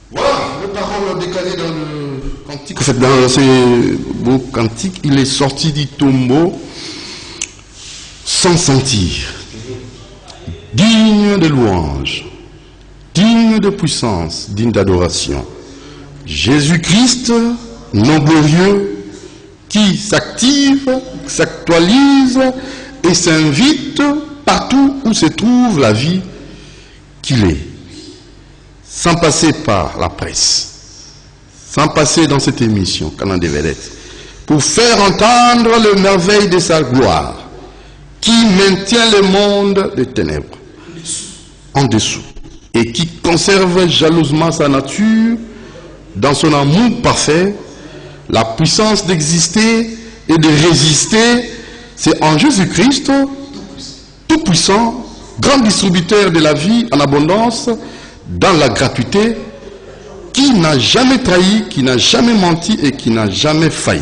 Voilà, le parole déclaré dans le cantique. En fait, dans ce beau cantique, il est sorti du tombeau sans sentir, digne de louange, digne de puissance, digne d'adoration. Jésus-Christ, non glorieux, qui s'active, s'actualise et s'invite partout où se trouve la vie qu'il est. Sans passer par la presse, sans passer dans cette émission, Canal des Vedettes, pour faire entendre le merveille de sa gloire, qui maintient le monde des ténèbres en dessous, et qui conserve jalousement sa nature dans son amour parfait, la puissance d'exister et de résister, c'est en Jésus-Christ, tout-puissant, grand distributeur de la vie en abondance, dans la gratuité, qui n'a jamais trahi, qui n'a jamais menti et qui n'a jamais failli.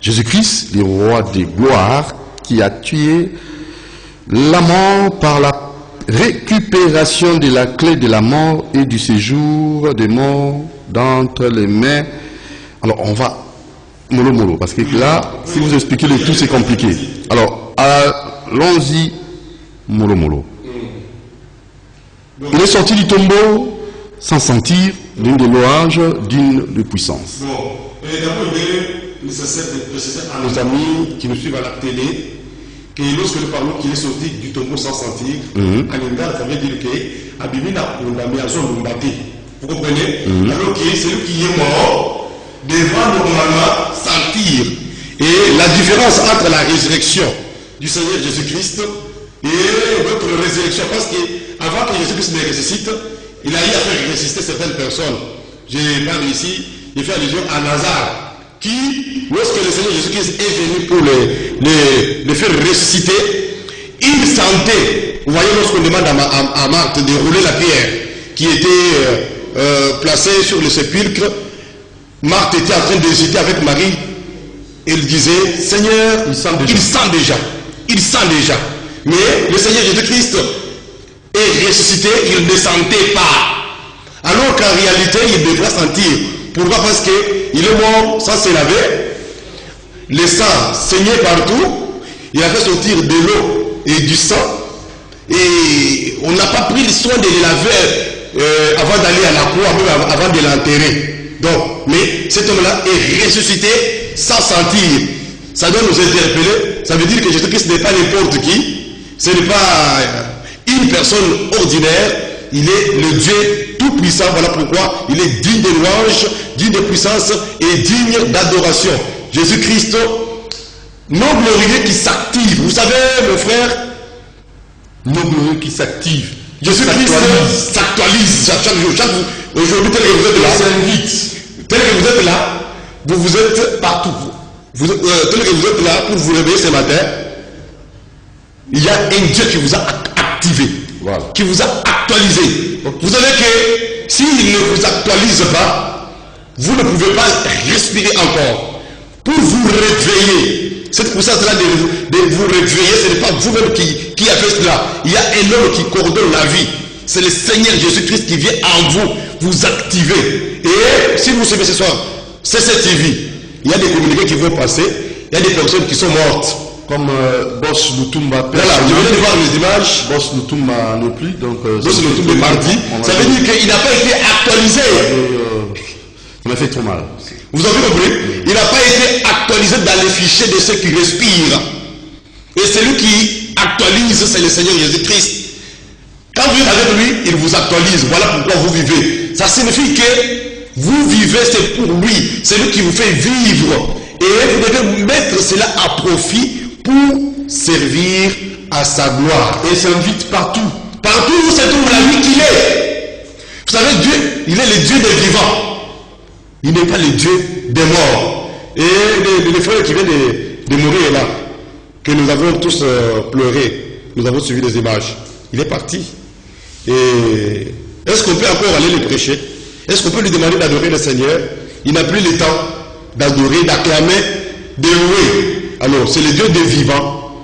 Jésus-Christ, le roi des gloires, qui a tué la mort par la récupération de la clé de la mort et du séjour des morts d'entre les mains. Alors on va mollo mollo, parce que là, si vous expliquez le tout, c'est compliqué. Alors, allons-y, mollo mollo. Il est sorti du tombeau sans sentir, digne de louange, digne de puissance. Bon, d'abord, il est nécessaire de préciser à nos amis qui nous suivent à la télé que lorsque nous parlons qu'il est sorti du tombeau sans sentir, en Inde, ça veut dire que Abimina vous comprenez? Alors que celui qui est mort devra normalement sentir. Et la différence entre la résurrection du Seigneur Jésus-Christ et votre résurrection, parce que avant que Jésus-Christ ne ressuscite, il a eu à faire résister certaines personnes. Je parle ici, je fais allusion à Lazare, qui, lorsque le Seigneur Jésus-Christ est venu pour le faire ressusciter, il sentait, vous voyez, lorsqu'on demande à Marthe de rouler la pierre qui était placée sur le sépulcre, Marthe était en train d'hésiter avec Marie, elle disait, Seigneur, il sent déjà. Mais le Seigneur Jésus-Christ est ressuscité, il ne sentait pas. Alors qu'en réalité, il devrait sentir. Pourquoi? Parce qu'il est mort sans se laver, le sang saignait partout, il a fait sortir de l'eau et du sang, et on n'a pas pris le soin de les laver avant d'aller à la croix, même avant de l'enterrer. Donc, mais cet homme-là est ressuscité sans sentir. Ça doit nous interpeller. Ça veut dire que Jésus-Christ n'est pas n'importe qui. Ce n'est pas une personne ordinaire. Il est le Dieu tout-puissant. Voilà pourquoi il est digne de louange, digne de puissance et digne d'adoration. Jésus-Christ, non glorieux qui s'active. Vous savez, mon frère, Non glorieux qui s'active. Jésus-Christ s'actualise chaque jour. Aujourd'hui, tel que vous êtes là, tel que vous êtes là, vous êtes partout. Tel que vous êtes là pour vous réveiller ce matin, il y a un Dieu qui vous a activé, Voilà. qui vous a actualisé. Vous savez que s'il ne vous actualise pas, vous ne pouvez pas respirer encore. Pour vous réveiller, c'est pour ça de vous réveiller, ce n'est pas vous-même qui a fait cela. Il y a un homme qui coordonne la vie. C'est le Seigneur Jésus-Christ qui vient en vous activer. Et si vous suivez ce soir, c'est cette vie. Il y a des communiqués qui vont passer, il y a des personnes qui sont mortes. Comme Boss Lutumba. Voilà, je viens de voir les images. Boss Lutumba n'est plus, donc... Boss Lutumba est mardi. Ça veut dire qu'il n'a pas été actualisé. Ça m'a fait trop mal. Vous avez compris? Il n'a pas été actualisé dans les fichiers de ceux qui respirent. Et celui qui actualise, c'est le Seigneur Jésus-Christ. Quand vous êtes avec lui, il vous actualise. Voilà pourquoi vous vivez. Ça signifie que vous vivez, c'est pour lui. C'est lui qui vous fait vivre. Et vous devez mettre cela à profit pour servir à sa gloire. Et s'invite partout. Partout où se trouve la vie qu'il est. Vous savez, Dieu, il est le Dieu des vivants. Il n'est pas le Dieu des morts. Et les frères qui viennent de mourir là, que nous avons tous pleuré, nous avons suivi les images. Il est parti. Et est-ce qu'on peut encore aller le prêcher? Est-ce qu'on peut lui demander d'adorer le Seigneur? Il n'a plus le temps d'adorer, d'acclamer, de louer. Alors, c'est le Dieu des vivants.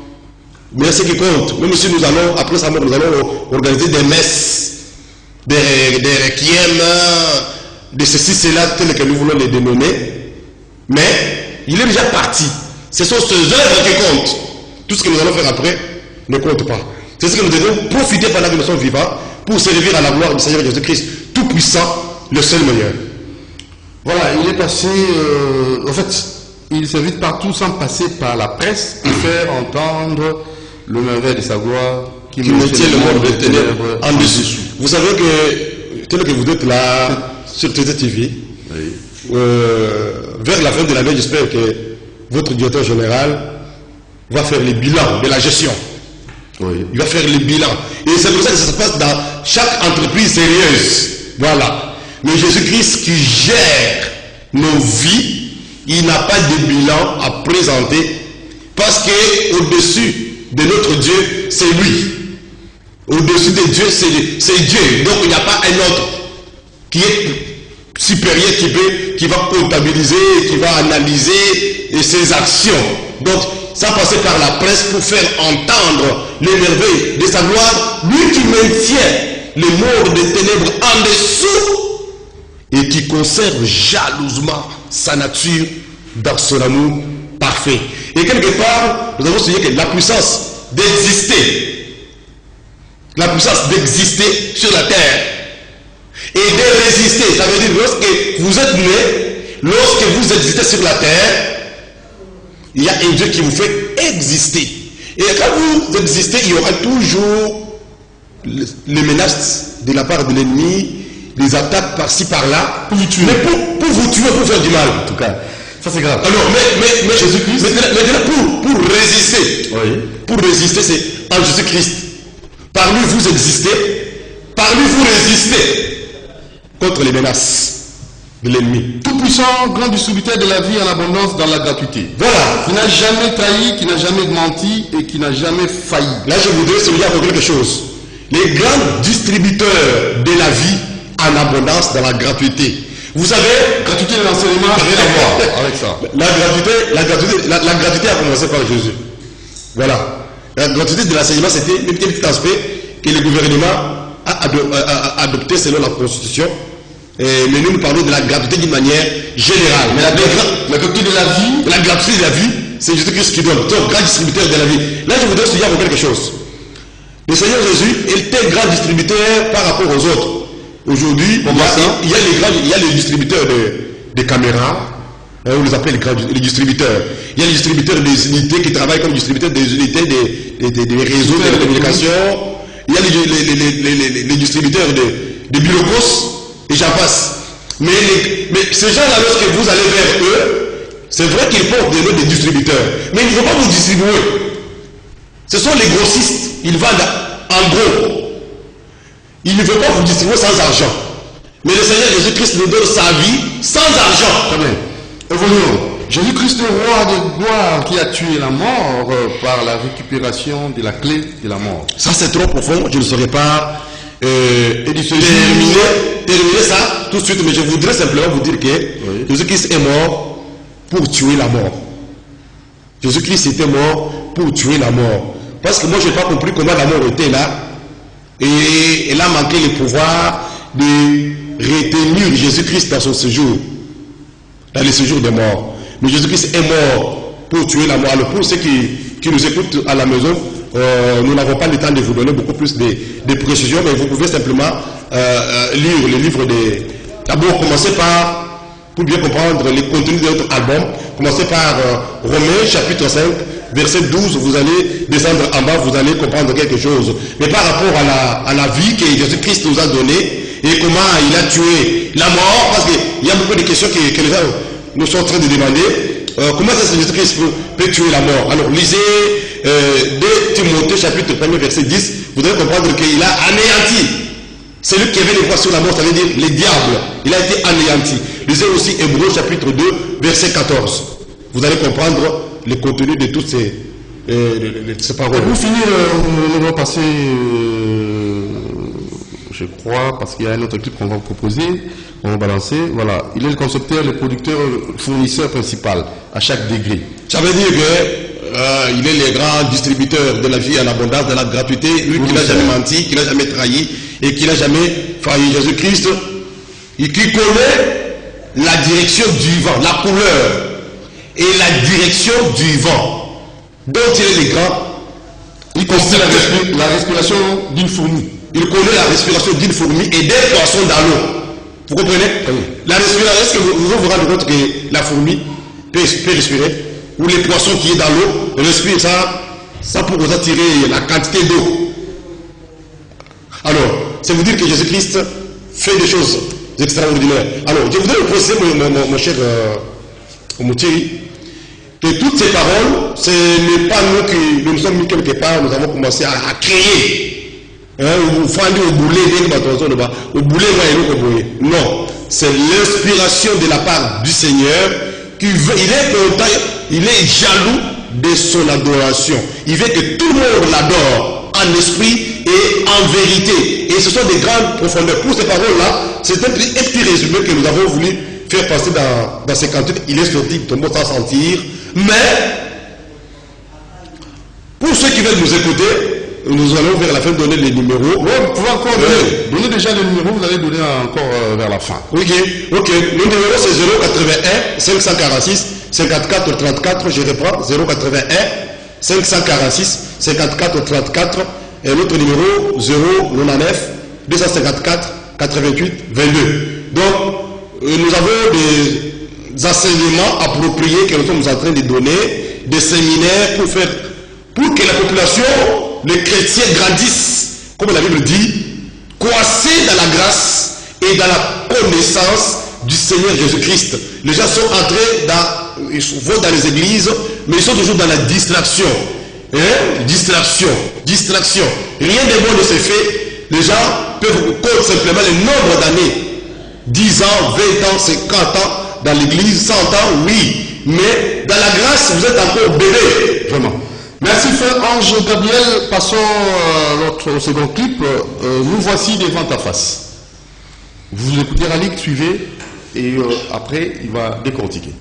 Mais ce qui compte, même si nous allons, après sa mort, nous allons organiser des messes, des requiem, de ceci, cela, tel que nous voulons les dénommer, mais il est déjà parti. Ce sont ses œuvres qui comptent. Tout ce que nous allons faire après ne compte pas. C'est ce que nous devons profiter pendant que nous sommes vivants pour servir à la gloire du Seigneur Jésus-Christ, tout puissant, le seul meilleur. Voilà, il est passé, en fait, il s'invite partout sans passer par la presse et faire entendre le merveille de sa gloire qui maintient le monde des ténèbres en dessous. Vous savez que, tel que vous êtes là, sur TTTV, oui. Vers la fin de l'année, j'espère que votre directeur général va faire les bilans de la gestion. Oui. Il va faire les bilans. Et c'est pour ça que ça se passe dans chaque entreprise sérieuse. Voilà. Mais Jésus-Christ qui gère nos vies, il n'a pas de bilan à présenter parce que au-dessus de notre Dieu, c'est lui. Au-dessus de Dieu, c'est Dieu. Donc il n'y a pas un autre qui est supérieur qui va comptabiliser, qui va analyser ses actions. Donc ça passait par la presse pour faire entendre les merveilles de sa gloire, lui qui maintient les mondes des ténèbres en dessous et qui conserve jalousement sa nature dans son amour parfait. Et quelque part, nous avons souligné que la puissance d'exister sur la terre et de résister, ça veut dire lorsque vous êtes né, lorsque vous existez sur la terre, il y a un Dieu qui vous fait exister. Et quand vous existez, il y aura toujours les menaces de la part de l'ennemi, les attaques par-ci par-là, pour vous tuer. Mais pour vous tuer, pour faire du mal. En tout cas, ça c'est grave. Alors, mais Jésus-Christ, pour résister, oui. Pour résister, c'est en Jésus-Christ. Par lui, vous existez. Par lui, vous résistez contre les menaces de l'ennemi. Tout puissant, grand distributeur de la vie en abondance dans la gratuité. Voilà. Qui n'a jamais trahi, qui n'a jamais menti et qui n'a jamais failli. Là, je voudrais souligner quelque chose. Les grands distributeurs de la vie en abondance dans la gratuité. Vous savez, gratuité de l'enseignement, rien à voir avec ça. La gratuité a commencé par Jésus. Voilà. La gratuité de l'enseignement, c'était un petit aspect que le gouvernement a adopté selon la Constitution. Mais nous parlons de la gratuité d'une manière générale. Mais la gratuité de la vie, c'est Jésus-Christ qui donne. Donc, grand distributeur de la vie. Là, je voudrais souligner quelque chose. Le Seigneur Jésus était grand distributeur par rapport aux autres. Aujourd'hui, il y a les distributeurs de caméras, on les appelle les distributeurs. Il y a les distributeurs des unités qui travaillent comme distributeurs des unités des réseaux de communication. Il y a les distributeurs de bureaux et j'en passe. Mais ces gens-là, lorsque vous allez vers eux, c'est vrai qu'ils portent des noms des distributeurs. Mais ils ne vont pas vous distribuer. Ce sont les grossistes. Ils vendent en gros. Il ne veut pas vous distribuer sans argent. Mais le Seigneur Jésus-Christ nous donne sa vie sans argent. Très bien. Évoluons. Jésus-Christ, le roi de gloire qui a tué la mort par la récupération de la clé de la mort. Ça c'est trop profond, je ne saurais pas terminer ça tout de suite, mais je voudrais simplement vous dire que oui. Jésus-Christ est mort pour tuer la mort. Jésus-Christ était mort pour tuer la mort. Parce que moi je n'ai pas compris comment la mort était là. Et elle a manqué le pouvoir de retenir Jésus-Christ dans son séjour, dans le séjour des morts. Mais Jésus-Christ est mort pour tuer la mort. Alors pour ceux qui nous écoutent à la maison, nous n'avons pas le temps de vous donner beaucoup plus de précisions, mais vous pouvez simplement lire le livre de... D'abord, commencez par, pour bien comprendre les contenus de notre album, commencez par Romains chapitre 5, verset 12, vous allez descendre en bas, vous allez comprendre quelque chose. Mais par rapport à la vie que Jésus-Christ nous a donnée et comment il a tué la mort, parce qu'il y a beaucoup de questions que les gens nous sont en train de demander. Comment est-ce que Jésus-Christ peut tuer la mort? Alors lisez 2 Timothée chapitre 1 verset 10, vous allez comprendre qu'il a anéanti. C'est lui qui avait les voix sur la mort, ça veut dire les diables. Il a été anéanti. Lisez aussi Hébreux chapitre 2 verset 14. Vous allez comprendre le contenu de toutes ces paroles. Pour finir, nous allons passer, je crois, parce qu'il y a un autre clip qu'on va vous proposer, on va balancer. Voilà, il est le concepteur, le producteur, le fournisseur principal à chaque degré. Ça veut dire que il est le grand distributeur de la vie en abondance, de la gratuité, lui qui n'a jamais menti, qui n'a jamais trahi et qui n'a jamais failli. Jésus-Christ et qui connaît la direction du vent, la couleur et la direction du vent, dont il est le grand. Il connaît la respiration d'une fourmi. Il connaît la respiration d'une fourmi et des poissons dans l'eau. Vous comprenez? Oui. La respiration, est-ce que vous vous rendez compte que la fourmi peut respirer? Ou les poissons qui sont dans l'eau respirent ça pour vous attirer la quantité d'eau. Alors, c'est vous dire que Jésus-Christ fait des choses extraordinaires. Alors, je voudrais vous préciser, mon cher Moutiri, que toutes ces paroles, ce n'est pas nous qui nous sommes mis quelque part, nous avons commencé à créer. Non, c'est l'inspiration de la part du Seigneur qui veut, il est content, il est jaloux de son adoration. Il veut que tout le monde l'adore en esprit et en vérité. Et ce sont des grandes profondeurs. Pour ces paroles-là, c'est un petit résumé que nous avons voulu faire passer dans ces cantiques. Il est sorti, tout le monde sans sentir. Mais, pour ceux qui veulent nous écouter, nous allons vers la fin donner les numéros. Oui, vous pouvez encore donner déjà les numéros, vous allez donner encore vers la fin. Ok. Le numéro c'est 081 546 54 34. Je reprends 081 546 54 34. Et l'autre numéro 099 254 88 22. Donc, nous avons des enseignements appropriés que nous sommes en train de donner, des séminaires pour que la population, les chrétiens grandissent, comme la Bible dit, croissez dans la grâce et dans la connaissance du Seigneur Jésus-Christ. Les gens sont entrés ils vont dans les églises, mais ils sont toujours dans la distraction. Distraction. Rien de bon ne se fait. Les gens peuvent compter simplement le nombre d'années. 10 ans, 20 ans, 50 ans dans l'église, 100 ans, oui. Mais dans la grâce, vous êtes encore bébé. Vraiment. Merci frère Ange Gabriel. Passons au second clip. Nous voici devant ta face. Vous écoutez Ralik, suivez et après il va décortiquer.